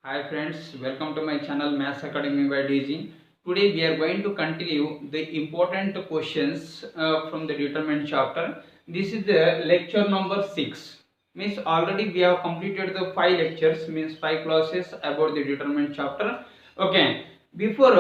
Hi friends, welcome to my channel Maths Academy by DG. Today we are going to continue the important questions from the determinant chapter. This is the lecture number 6. Means already we have completed the 5 lectures, means 5 classes about the determinant chapter. Okay, before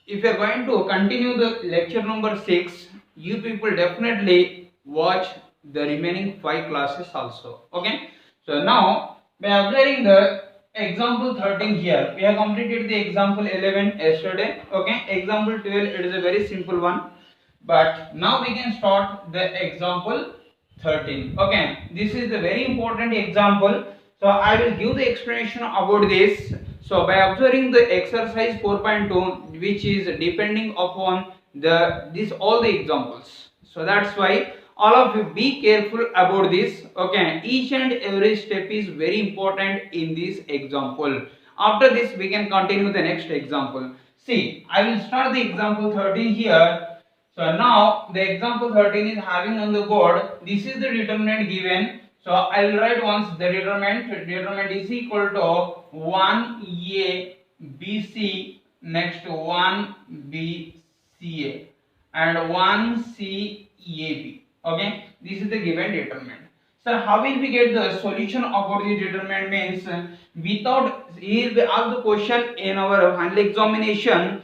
if you are going to continue the lecture number 6, you people definitely watch the remaining 5 classes also. Okay, so now by observing the example 13 here, we have completed the example 11 yesterday. Okay, example 12, it is a very simple one, but now we can start the example 13. Okay, this is the very important example, so I will give the explanation about this. So by observing the exercise 4.2, which is depending upon this all the examples, so that's why all of you be careful about this. Okay, each and every step is very important in this example. After this we can continue the next example. See, I will start the example 13 here. So now the example 13 is having on the board, this is the determinant given. So I will write once the determinant is equal to 1a bc, next 1bca and 1cab. Okay, this is the given determinant. So how will we get the solution about the determinant? Means without, here we ask the question in our final examination,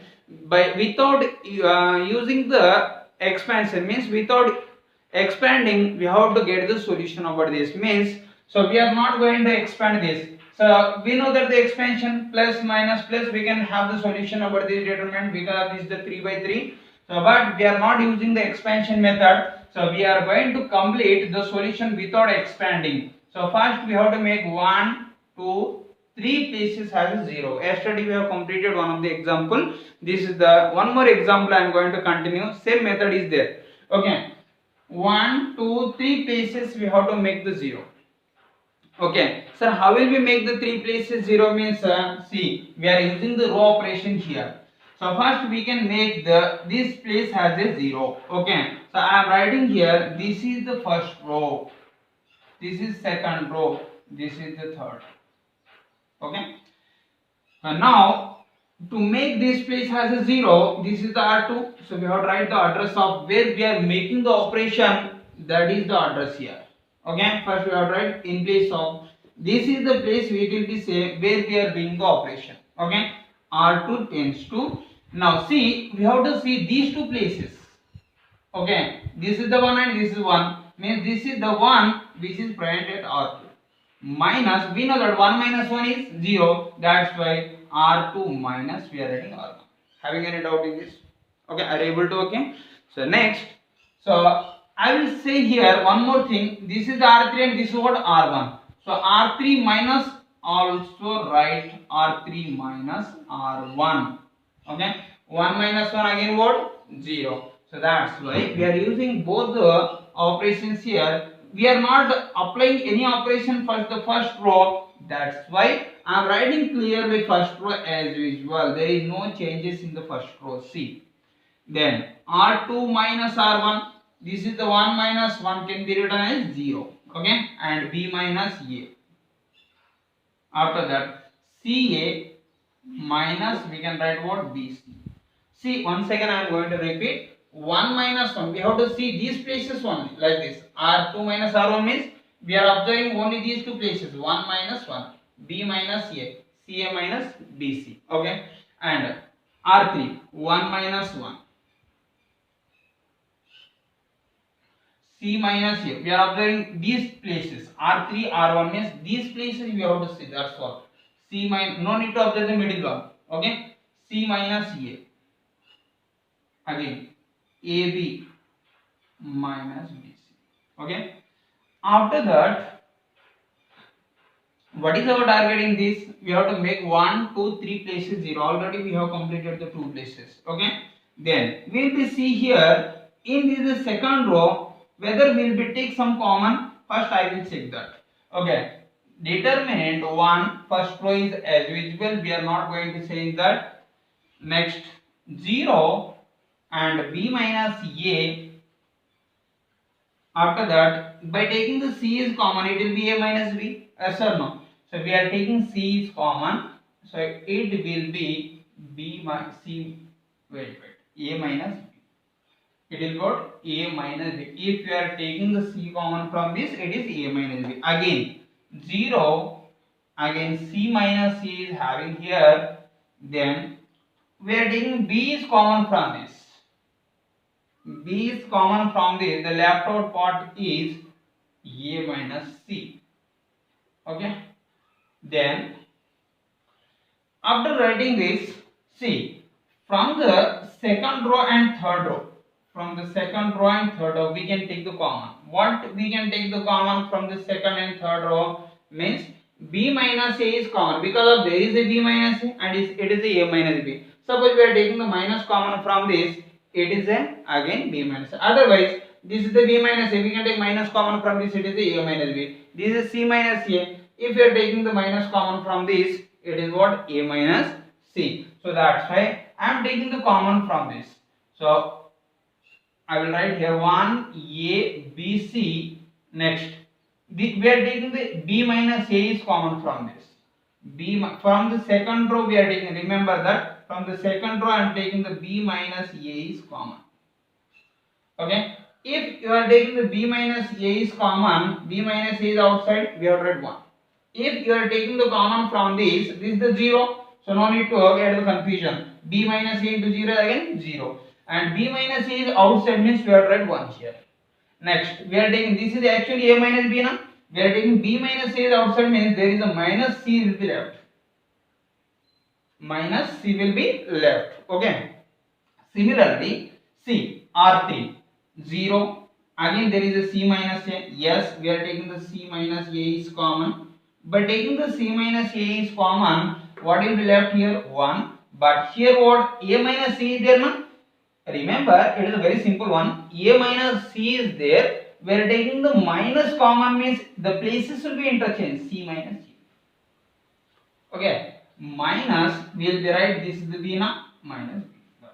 without using the expansion, means without expanding we have to get the solution about this. Means, so we are not going to expand this. So we know that the expansion plus minus plus we can have the solution about this determinant because this is the 3 by 3. So but we are not using the expansion method, so we are going to complete the solution without expanding. So first we have to make 1 2 3 places has a 0. Yesterday we have completed one of the example. This is the one more example I am going to continue. Same method is there. Okay, 1 2 3 places we have to make the 0. Okay, sir, how will we make the 3 places 0? Means see, we are using the row operation here. So first we can make this place has a 0. Okay, so I am writing here, this is the first row, this is second row, this is the third. Okay, now to make this place has a 0, this is the R2, so we have to write the address of where we are making the operation, that is the address here. Okay, first we have to write in place of, this is the place we will be say where we are doing the operation. Okay, R2 tends to, now see, we have to see these two places. Okay, this is the one and this is one, means this is the one which is present at R2. Minus, we know that 1 minus 1 is 0, that's why R2 minus we are writing R1. Having any doubt in this? Okay, are you able to? Okay, so next, so I will say here one more thing, this is the R3 and this is what R1. So R3 minus, also write R3 minus R1. Okay, 1 minus 1 again what? 0. So that's why we are using both the operations here. We are not applying any operation for the first row. That's why I am writing clearly first row as usual. There is no changes in the first row. See. Then R2 minus R1. This is the 1 minus 1 can be written as 0. Okay. And B minus A. After that CA minus we can write what? BC. See, once again I am going to repeat. 1 minus 1, we have to see these places only, like this. R2 minus R1 means we are observing only these two places, 1 minus 1, B minus A, CA minus BC. Okay, and R3, 1 minus 1, C minus A. We are observing these places, R3, R1 means these places we have to see, that's all. C minus, no need to observe the middle one. Okay, C minus A. Again, AB minus BC. Okay. After that, what is our target in this? We have to make 1, 2, 3 places 0. Already we have completed the 2 places. Okay. Then we will be see here in this second row whether we will be take some common. First I will check that. Okay. Determinant 1 first row is as usual. We are not going to change that. Next 0 and B minus A. After that, by taking the C is common, it will be A minus B. Yes or no? So we are taking C is common. So it will be B minus C. Wait. A minus B. It is what? A minus B. If we are taking the C common from this, it is A minus B. Again 0. Again C minus C is having here. Then we are taking B is common from this. B is common from this. The left out part is A minus C. Okay. Then after writing this, see, from the second row and third row, we can take the common. What we can take the common from the second and third row means B minus A is common, because of there is a B minus A and it is a minus B. Suppose we are taking the minus common from this, it is a again B minus A. Otherwise, this is the B minus A, we can take minus common from this, it is a minus B. This is C minus A. If we are taking the minus common from this, it is what? A minus C. So that's why I am taking the common from this. So I will write here 1 A B C. Next we are taking the B minus A is common from this. From the second row we are taking, remember that from the second row I am taking the B minus A is common. Okay. If you are taking the B minus A is common, B minus A is outside, we have read 1. If you are taking the common from this is the 0, so no need to get the confusion. B minus A into 0 again 0, and B minus A is outside means we have read 1 here. Next we are taking, this is actually A minus B now. We are taking B minus A is outside means there is a minus C will be left. Minus C will be left. Okay. Similarly, C R3 0. Again there is a C minus A. Yes, we are taking the C minus A is common. But taking the C minus A is common, what will be left here? 1. But here what? A minus C is there now. Remember, it is a very simple one. A minus C is there. We are taking the minus common means the places will be interchanged. C minus C. Okay. Minus, we will be right. This is the B now. Minus B.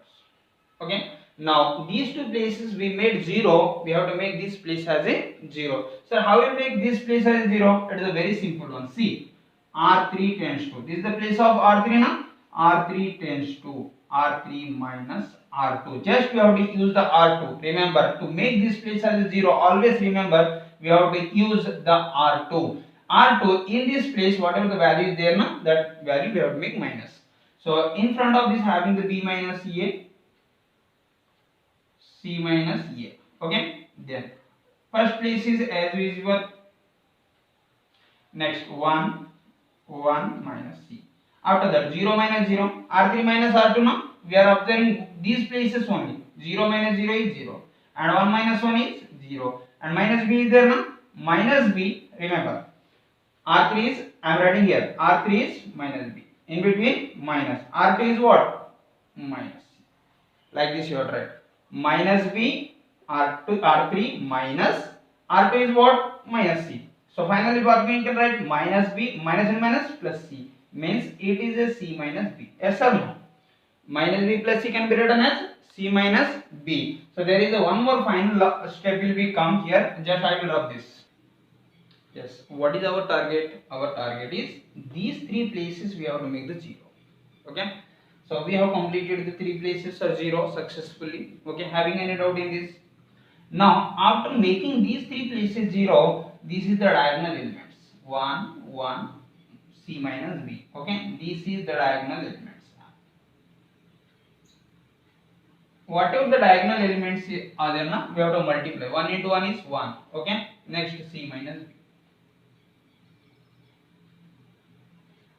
Okay. Now these two places we made 0. We have to make this place as a 0. So how we make this place as a 0? It is a very simple one. See, R3 tends to. This is the place of R3 now. R3 tends to R3 minus R2. Just we have to use the R2. Remember, to make this place as a 0, always remember we have to use the R2. R2 in this place, whatever the value is there now, that value we have to make minus. So in front of this having the B minus A, C minus A. Okay. Then first place is as usual. Next 1 minus C. After that 0 minus 0. R3 minus R2 now. We are observing these places only. 0 minus 0 is 0. And 1 minus 1 is 0. And minus B is there now. Minus B, remember. R3 is, I am writing here. R3 is minus B. In between minus. R2 is what? Minus C. Like this you have to write. Minus B, R3 minus R2 is what? Minus C. So finally what we can write? Minus B, minus and minus plus C. Means it is a C minus B. Yes or no? Minus B plus C can be written as C minus B. So there is a one more final step will be come here. Just I will rub this. Yes. What is our target? Our target is these three places we have to make the 0. Okay. So we have completed the three places or 0 successfully. Okay. Having any doubt in this? Now after making these three places 0, this is the diagonal elements. 1, 1, C minus B. Okay. This is the diagonal elements. Whatever the diagonal elements are there now, we have to multiply. 1 into 1 is 1. Okay. Next C minus B.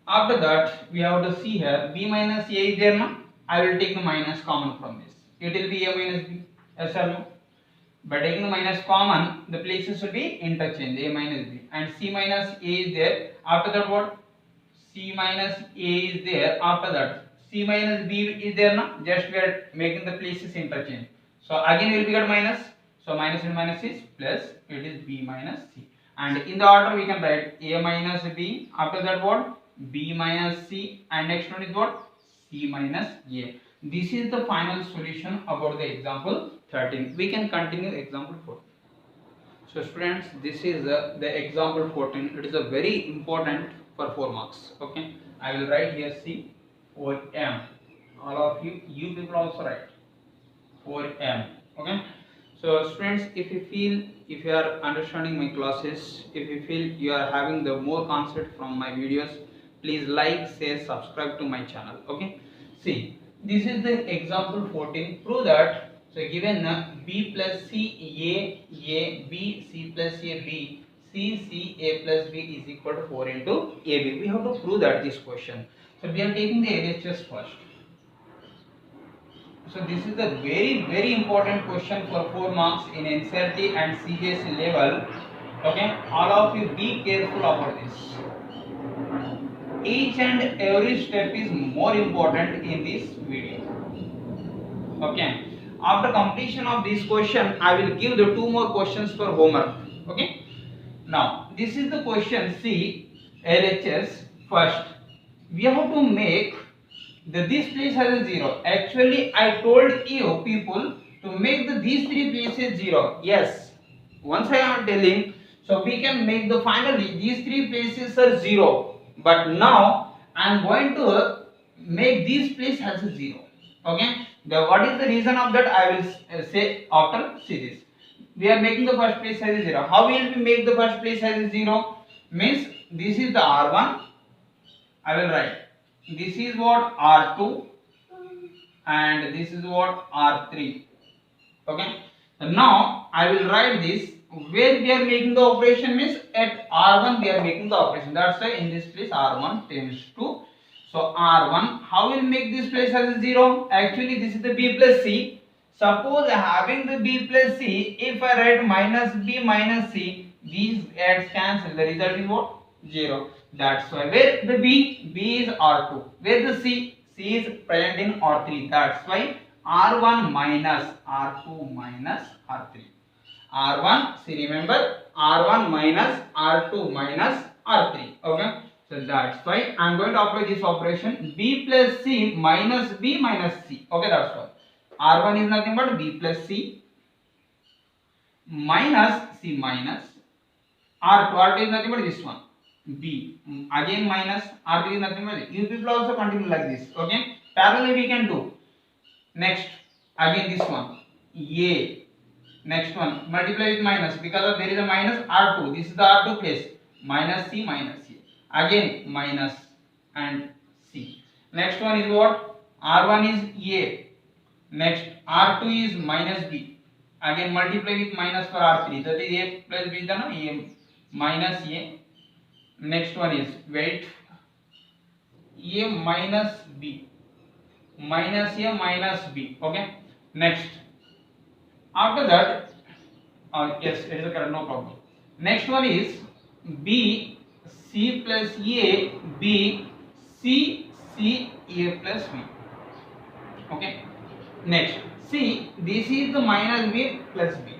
After that, we have to see here B minus A is there now. I will take the minus common from this. It will be A minus B. Yes or no? By taking the minus common, the places will be interchanged. A minus B. And C minus A is there. After that what? C minus A is there. After that C minus B is there now. Just we are making the places interchange. So again we will get minus. So minus and minus is plus. It is B minus C. And in the order we can write A minus B. After that what? B minus C. And next one is what? C minus A. This is the final solution about the example 13. We can continue example 14. So students, this is the example 14. It is a very important for 4 marks. Okay, I will write here C 4M. All of you people also write 4M. Okay, so students, if you feel, if you are understanding my classes, if you feel you are having the more concept from my videos, please like, share, subscribe to my channel. Okay, see, this is the example 14. Prove that. So given B plus C A B C plus A B C A plus B is equal to 4 into AB. We have to prove that this question. So we are taking the LHS first. So this is a very important question for 4 marks in NCERT and CBSE level. Okay, all of you be careful about this. Each and every step is more important in this video. Okay, after completion of this question, I will give the 2 more questions for homework. Okay, now this is the question C LHS. First, we have to make this place has a 0. Actually, I told you people to make these 3 places 0. Yes, once I am telling, so we can make the finally these 3 places are 0. But now I am going to make this place has a 0. Okay, what is the reason of that? I will say after see this. We are making the first place as a 0. How will we make the first place as a 0? Means this is the R1. I will write. This is what R2 and this is what R3. Okay. Now I will write this. Where we are making the operation means at R1 we are making the operation. That's why in this place R1 tends to. So R1, how will make this place as a 0? Actually this is the B plus C. Suppose having the B plus C, if I write minus B minus C, these adds cancel. The result is what? 0. That's why where the B is R2. Where the C is present in R3. That's why R1 minus R2 minus R3. R1, see remember, R1 minus R2 minus R3. Okay. So that's why I am going to apply this operation B plus C minus B minus C. Okay, that's why. R1 is nothing but B plus C minus C minus R2. R2 is nothing but this one. B again minus R3 is nothing but this. You people also continue like this. Okay, parallelly we can do. Next again this one A. Next one multiply with minus because of there is a minus R2. This is the R2 place. Minus C minus C. Again minus and C. Next one is what? R1 is A. Next R2 is minus B. Again multiply with minus for R3. That is A plus B. Then A minus A. Next one is wait. A minus B. Minus A minus B. Okay. Next. After that, yes, it is a correct, no problem. Next one is B C plus A B C A plus B. Okay. Next, C, this is the minus B plus B.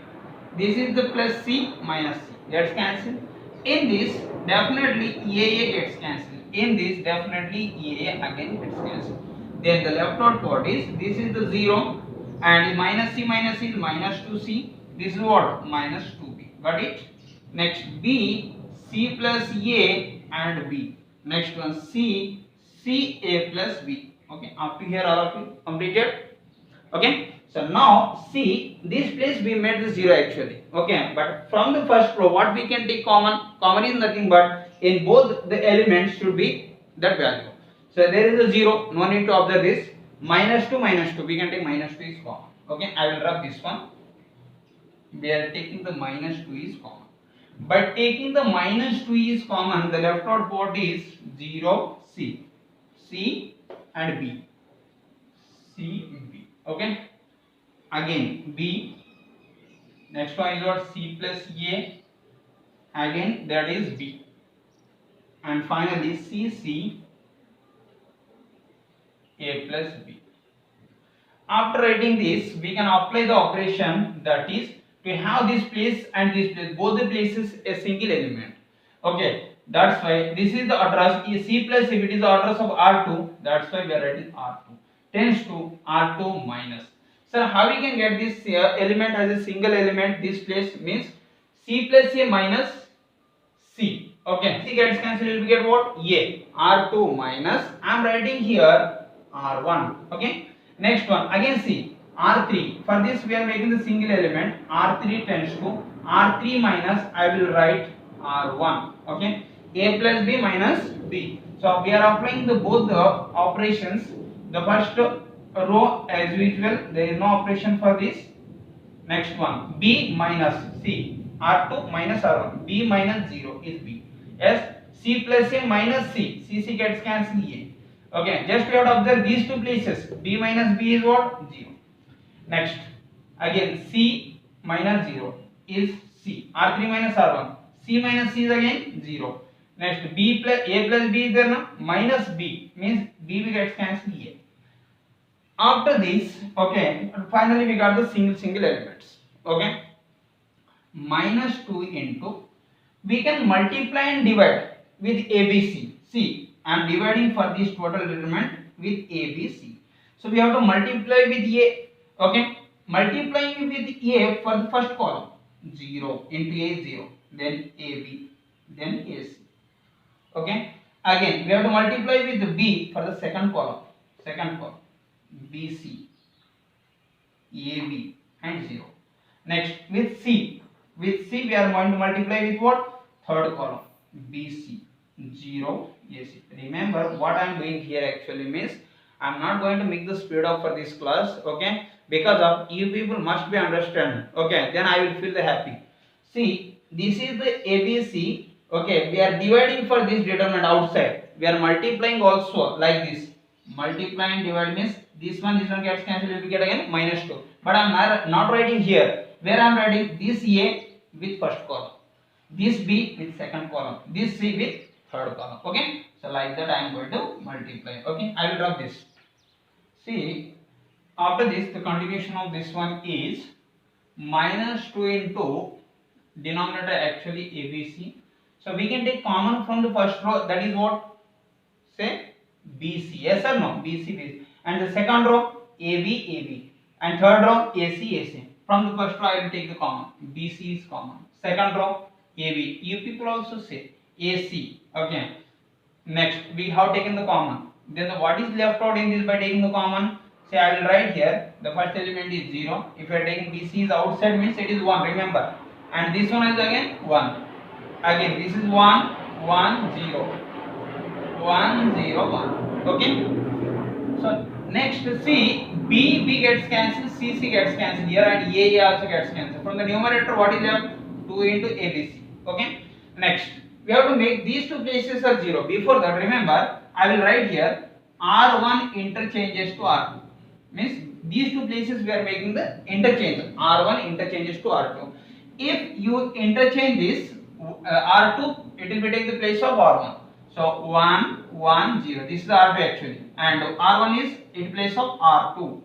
This is the plus C minus C. Gets cancelled. In this, definitely A gets cancelled. In this, definitely A again gets cancelled. Then the left out part is this is the 0 and minus C is minus 2C. This is what? Minus 2B. Got it? Next B C plus A and B. Next one C A plus B. Okay, up to here all of you completed. Okay, so now see this place we made the 0 actually. Okay, but from the first row what we can take common? Common is nothing but in both the elements should be that value. So there is a 0, no need to observe this. Minus 2 we can take minus 2 is common. Okay, I will rub this one. We are taking the minus 2 is common. But taking the minus 2 is common, the left out part is 0 C. C and B. C B. Okay. Again B. Next one is what? C plus A. Again that is B. And finally C A plus B. After writing this, we can apply the operation, that is to have this place and this place, both the places a single element. Okay, that's why this is the address is C plus if it is the address of R2, that's why we are writing R2 tends to R2 minus. Sir, how we can get this element as a single element? This place means C plus A minus C. Okay, C gets cancelled, we will get what? A. R2 minus, I am writing here R1. Okay. Next one, again C. R3. For this we are making the single element. R3 tends to R3 minus, I will write R1. Okay. A plus B minus B. So we are applying the both the operations. The first row as usual, there is no operation for this. Next one, B minus C. R2 minus R1. B minus 0 is B. Yes, C plus A minus C. C gets cancelled A. Okay, just we have to observe these two places. B minus B is what? 0. Next, again C minus 0 is C. R3 minus R1. C minus C is again 0. Next, B plus A plus B is there now. Minus B means B gets cancelled A. After this, okay, finally we got the single elements. Okay, minus 2 into, we can multiply and divide with ABC. See, I am dividing for this total determinant with ABC. So we have to multiply with A. Okay, multiplying with A for the first column, 0 into A 0, then AB, then AC. Okay, again we have to multiply with B for the second column, BC, AB and 0. Next, with C we are going to multiply with what? Third column, BC, 0, AC. Remember what I am doing here actually means I am not going to make the speed up for this class, okay, because of you people must be understand, okay, then I will feel the happy. See, this is the ABC, okay, we are dividing for this determinant outside, we are multiplying also like this, multiply and divide means this one gets cancelled, we get again minus 2, but I am not writing here, where I am writing this A with first column, this B with second column, this C with third column. Okay, so like that I am going to multiply. Okay, I will drop this. See, after this the continuation of this one is minus 2 into denominator actually ABC. So we can take common from the first row, that is what? Say BC. Yes or no? BC. And the second row AB, and third row AC. From the first row I will take the common. BC is common. Second row AB. You people also say AC. Okay. Next we have taken the common. Then what is left out in this by taking the common? Say I will write here the first element is 0. If you are taking BC is outside means it is 1. Remember. And this one is again 1. Again this is 1, 1, 0. 1, 0, 1. Okay. So next C, B gets cancelled, C gets cancelled here, and A also gets cancelled. From the numerator what is left? 2 into ABC. Okay. Next we have to make these two places are 0. Before that remember I will write here R1 interchanges to R2. Means these two places we are making the interchange. R1 interchanges to R2. If you interchange this R2, it will be take the place of R1. So 1, 1, 0. This is R2 actually, and R1 is in place of R2.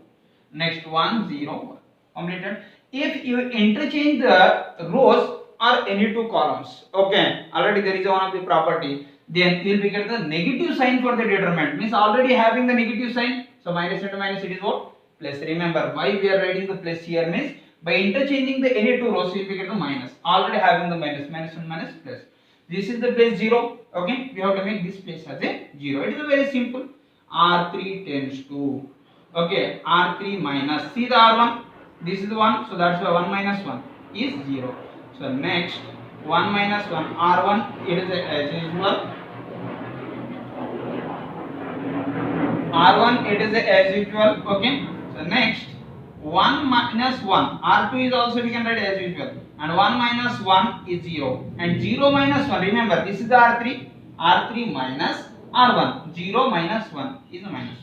Next 1, 0, 1. Completed. If you interchange the rows or any two columns, okay, already there is one of the property, then you will be get the negative sign for the determinant. Means already having the negative sign. So minus into minus it is what? Plus. Remember why we are writing the plus here means by interchanging the any two rows you will be get the minus. Already having the minus and minus plus. This is the place 0. Okay, we have to make this place as a 0. It is a very simple. R3 tends to, okay, R3 minus, see the R1, this is 1, so that's why 1 minus 1 is 0. So next 1 minus 1, R1 it is as usual, R1 it is as usual. Okay, so next 1 minus 1, R2 is also we can write as usual, and 1 minus 1 is 0, and 0 minus 1, remember this is the R3, R3 minus R1, 0 minus 1 is a minus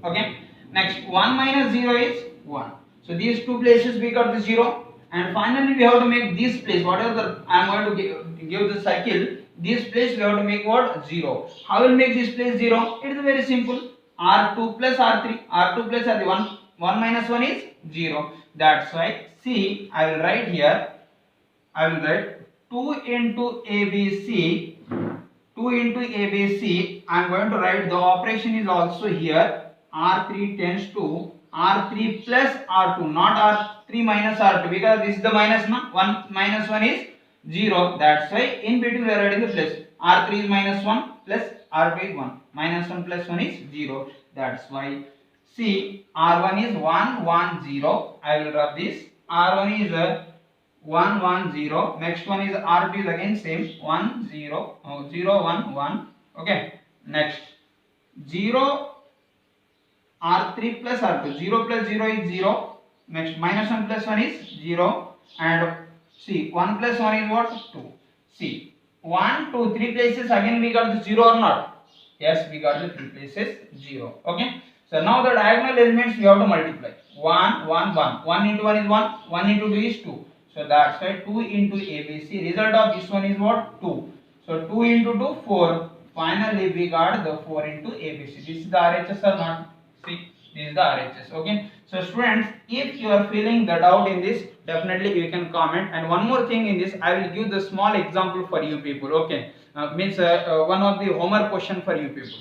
1. Okay, next 1 minus 0 is 1. So these two places we got the 0, and finally we have to make this place, whatever the I am going to give the circle, this place we have to make what? 0. How will make this place 0? It is very simple. R2 plus R3, R2 plus R3, 1 minus 1 is 0. That's why C I will write here, I will write 2 into ABC, 2 into ABC. I am going to write the operation is also here, R3 tends to R3 plus R2, not R3 minus R2, because this is the minus, no? 1 minus 1 is 0. That's why in between we are writing the plus. R3 is minus 1 plus R2 is 1. Minus 1 plus 1 is 0. That's why see R1 is 1 1 0. I will rub this. R1 is 1 1 0. Next one is R2 is again same 1 0 0 1 1. Okay. Next 0 R3 plus R2. 0 plus 0 is 0. Next minus 1 plus 1 is 0. And see 1 plus 1 is what? 2. See 1 2 3 places again we got the 0 or not? Yes, we got the 3 places 0. Okay. So now the diagonal elements we have to multiply. 1 1 1. 1 into 1 is 1. 1 into 2 is 2. So that's why 2 into ABC. Result of this one is what? 2. So 2 into 2 4. Finally we got the 4 into ABC. This is the RHS or not? See, this is the RHS. Okay. So students, if you are feeling the doubt in this, definitely you can comment. And one more thing in this, I will give the small example for you people. Okay. One of the homework question for you people.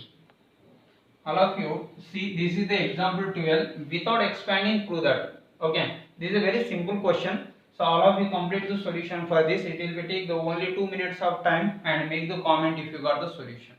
All of you see, this is the example 12. Without expanding, prove that. Okay. This is a very simple question. So all of you complete the solution for this. It will take the only 2 minutes of time and make the comment if you got the solution.